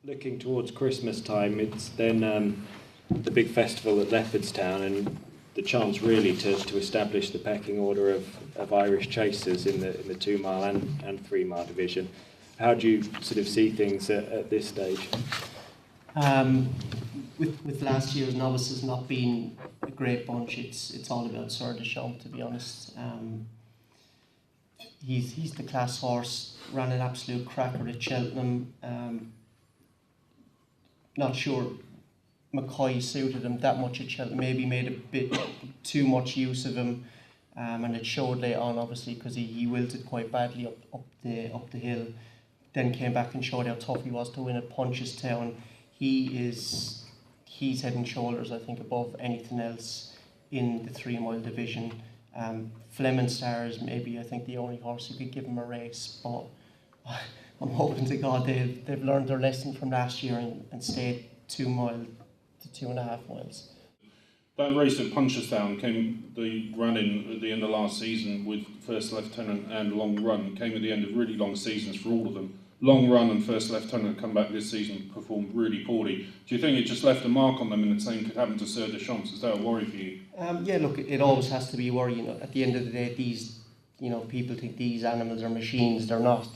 Looking towards Christmas time, it's then the big festival at Leopardstown, and the chance really to establish the pecking order of Irish chasers in the 2 mile and 3 mile division. How do you sort of see things at this stage? With last year's novices not being a great bunch, it's all about Sir Deschamps, to be honest. He's the class horse, ran an absolute cracker at Cheltenham. Not sure McCoy suited him that much at Cheltenham, maybe made a bit too much use of him, and it showed later on, obviously, because he wilted quite badly up the hill. Then came back and showed how tough he was to win at Punchestown. He's head and shoulders, I think, above anything else in the 3 mile division. Fleming Star is maybe, I think, the only horse who could give him a race, but I'm hoping to God they've learned their lesson from last year and stayed 2 mile to 2.5 miles. That race at Punchestown ran in at the end of last season with First Lieutenant and Long Run, came at the end of really long seasons for all of them. Long Run and First Lieutenant come back this season, performed really poorly. Do you think it just left a mark on them, and the same could happen to Sir Deschamps? Is that a worry for you? Yeah, look, it always has to be a worry. At the end of the day, these, people think these animals are machines. They're not.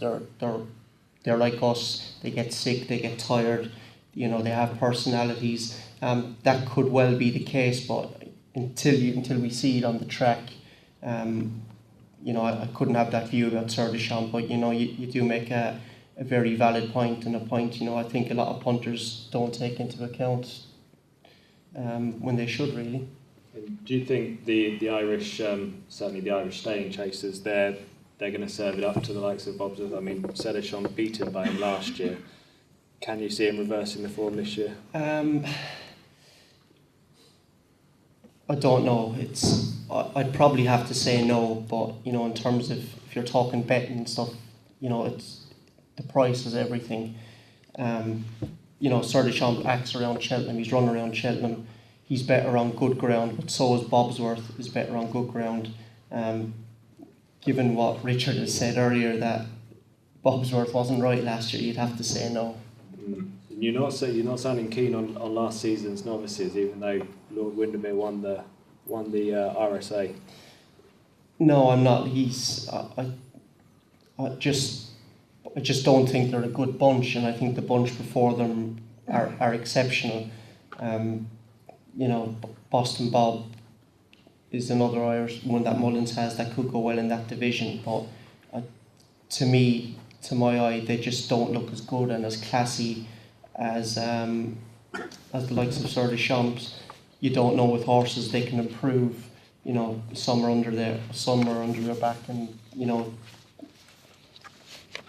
They're like us. They get sick. They get tired. They have personalities. That could well be the case, but until we see it on the track, I couldn't have that view about Sir Deschamps. But you do make a very valid point, and a point I think a lot of punters don't take into account when they should, really. And do you think the Irish, certainly the Irish staying chasers, they're going to serve it up to the likes of Bobsworth? I mean, Sir Deschamps beaten by him last year. Can you see him reversing the form this year? I don't know. I'd probably have to say no, but in terms of if you're talking betting and stuff, it's the price is everything. Sir Deschamps acts around Cheltenham. He's run around Cheltenham. He's better on good ground, but so is Bobsworth. Is better on good ground. Given what Richard has said earlier, that Bobsworth wasn't right last year, you'd have to say no. You're not sounding keen on last season's novices, even though Lord Windermere won the RSA. No, I'm not. I just don't think they're a good bunch, and I think the bunch before them are exceptional. Boston Bob is another Irish one that Mullins has that could go well in that division, but to my eye, they just don't look as good and as classy as the likes of Sir Deschamps. You don't know with horses they can improve. Some are under their back, and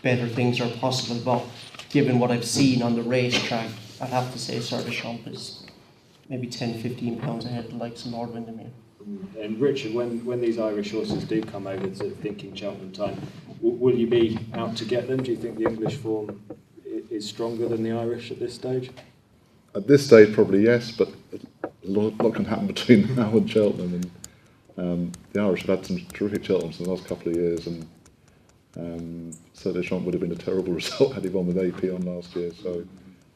better things are possible. But given what I've seen on the racetrack, I'd have to say Sir Deschamps is maybe 10-15 pounds ahead of the likes of Lord Windermere. And Richard, when these Irish horses do come over to thinking Cheltenham time, will you be out to get them? Do you think the English form is stronger than the Irish at this stage? At this stage, probably yes, but a lot can happen between now and Cheltenham. And the Irish have had some terrific Cheltenhams in the last couple of years, and Sir Deschamps would have been a terrible result had he won with AP on last year. So,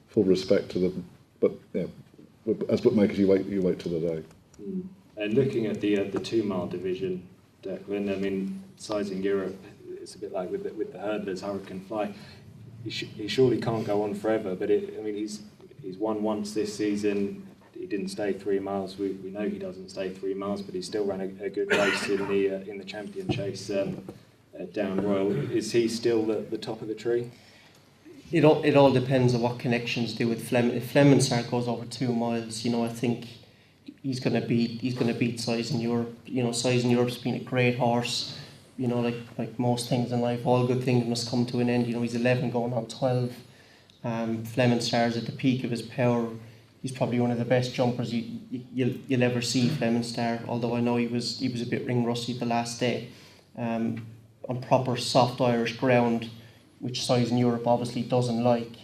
full respect to them, but as bookmakers, you wait till the day. And looking at the 2 mile division, Declan, I mean, sizing Europe, it's a bit like with the hurdlers, Hurricane Fly. He surely can't go on forever, but he's won once this season. He didn't stay 3 miles. We know he doesn't stay 3 miles, but he still ran a good race in the champion chase at Down Royal. Is he still the top of the tree? It all depends on what connections do with Fleming. If Fleming Star goes over 2 miles, I think he's gonna beat Size in Europe. Size in Europe's been a great horse. Like most things in life, all good things must come to an end. He's 11 going on 12. Fleming Star's at the peak of his power. He's probably one of the best jumpers you'll ever see, Fleming Star. Although I know he was a bit ring rusty the last day. On proper soft Irish ground, which Size in Europe obviously doesn't like.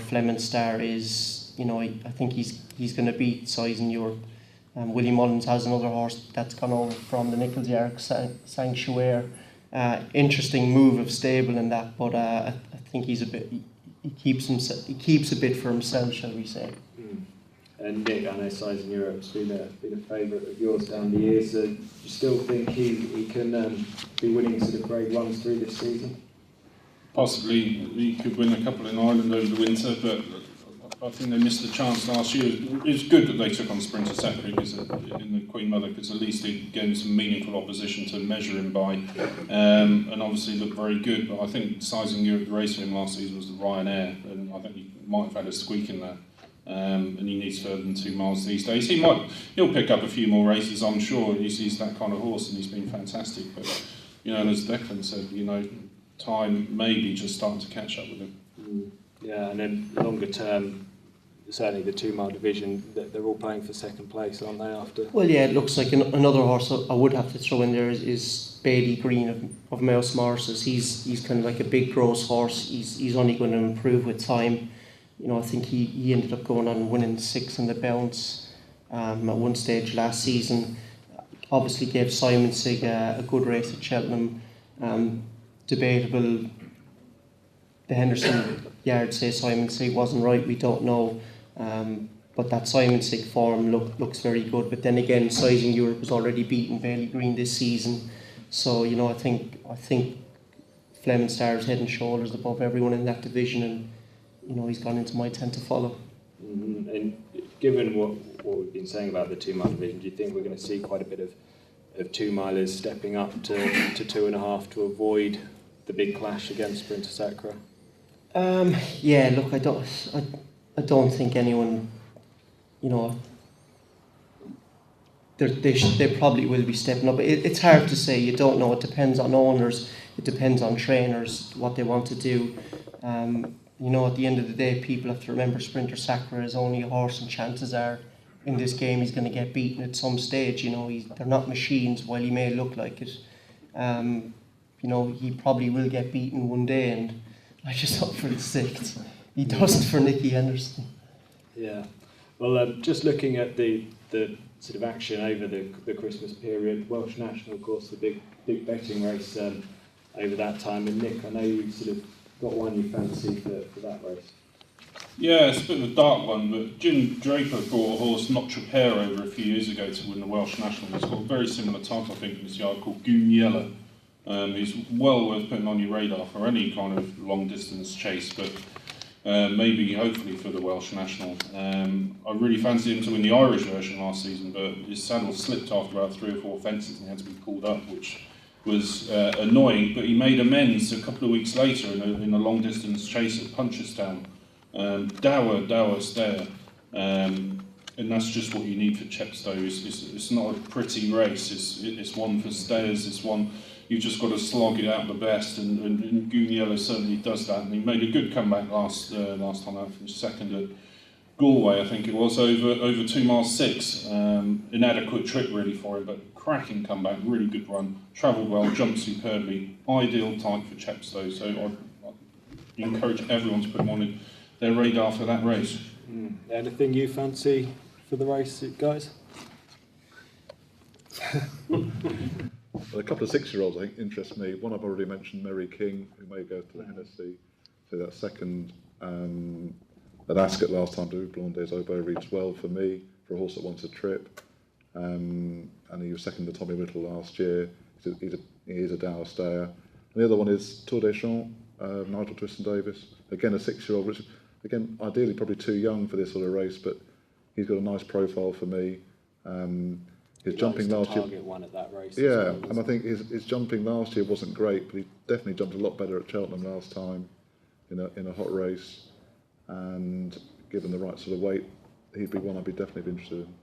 Fleming Star is, I think he's going to beat Size in Europe. Willie Mullins has another horse that's gone over from the Nichols Yark Sanctuary. Interesting move of stable in that, but I think he's a bit. he keeps a bit for himself, shall we say. And Nick, I know Size in Europe's been a favourite of yours down the years. Do you still think he can be winning sort of grade ones through this season? Possibly he could win a couple in Ireland over the winter, but I think they missed the chance last year. It's good that they took on Sprinter Secretary in the Queen Mother, because at least he gave him some meaningful opposition to measure him by, and obviously looked very good. But I think Size in Europe, the race for him last season was the Ryanair, and I think he might have had a squeak in there. And he needs further than 2 miles these days. He'll pick up a few more races, I'm sure. He's that kind of horse, and he's been fantastic. But as Declan said, time may be just starting to catch up with him. Yeah, and then longer term, certainly the 2 mile division, they're all playing for second place, aren't they? After. Well, yeah, it looks like another horse I would have to throw in there is Bailey Green of Mouse Morris's. He's kind of like a big gross horse. He's only going to improve with time. I think he ended up going on and winning 6 in the bounce at one stage last season. Obviously gave Simon Sig a good race at Cheltenham. Debatable. The Henderson yard say Simon Sig wasn't right, we don't know. But that Simon Sig form looks very good. But then again, Size in Europe has already beaten Bailey Green this season. So, I think Fleming Star is head and shoulders above everyone in that division, and he's gone into my 10 to follow. And given what we've been saying about the 2 mile division, do you think we're going to see quite a bit of 2 milers stepping up to 2.5 to avoid the big clash against Sprinter Sacra? Yeah, look, I don't think anyone, they probably will be stepping up. It's hard to say. You don't know. It depends on owners. It depends on trainers what they want to do. At the end of the day, people have to remember Sprinter Sacra is only a horse, and chances are in this game he's going to get beaten at some stage. They're not machines, while he may look like it. He probably will get beaten one day, and I just hope for the 6th he doesn't for Nicky Henderson. Yeah. Well, just looking at the sort of action over the Christmas period, Welsh National, of course, the big betting race over that time. And Nick, I know you sort of got one you fancy for that race. Yeah, it's a bit of a dark one, but Jim Draper brought a horse, Notre Père, over a few years ago to win the Welsh National. It's got a very similar type, I think, in this yard, called Goon Yellow. He's well worth putting on your radar for any kind of long-distance chase, but maybe, hopefully, for the Welsh National. I really fancied him to win the Irish version last season, but his saddle slipped after about 3 or 4 fences and he had to be pulled up, which was annoying, but he made amends a couple of weeks later in a long-distance chase at Punchestown. Dower Stair, and that's just what you need for Chepstow. It's not a pretty race. It's one for stayers. It's one you've just got to slog it out the best, and Goon Yellow certainly does that. And he made a good comeback last time out, finished second at Galway, I think it was, over 2 miles 6. Inadequate trip really for him, but cracking comeback, really good run. Travelled well, jumped superbly, ideal type for Chepstow. So I encourage everyone to put him on their radar for that race. Anything you fancy for the race, guys? Well, a couple of 6-year-olds I think interest me. One I've already mentioned, Mary King, who may go to the Hennessy. So that second at Ascot last time, to Blondes Oboe reads well for me, for a horse that wants a trip. And he was second to Tommy Whittle last year. He is a Dower stayer. And the other one is Tour des Champs, Nigel Twiston-Davis. Again, a 6-year-old, which again, ideally probably too young for this sort of race, but he's got a nice profile for me. His jumping last year, one at that race. yeah, and I think his jumping last year wasn't great, but he definitely jumped a lot better at Cheltenham last time in a hot race. And given the right sort of weight, he'd be one I'd be definitely interested in.